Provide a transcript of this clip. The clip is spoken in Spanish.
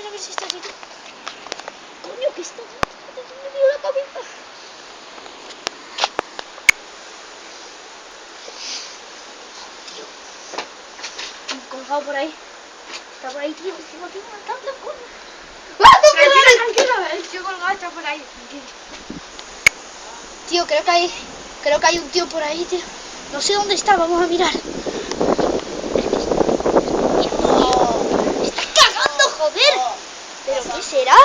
a ver si está aquí. Coño, que está. Me dio la cabeza. Tío. Me he colgado por ahí. Está por ahí, tío. Encima tengo una tabla, coño. Tranquila, el tío colgado está por ahí. Tranquilo. Tío, creo que hay un tío por ahí, tío. No sé dónde está, vamos a mirar. ¡Me está cagando, joder! ¿Pero qué será?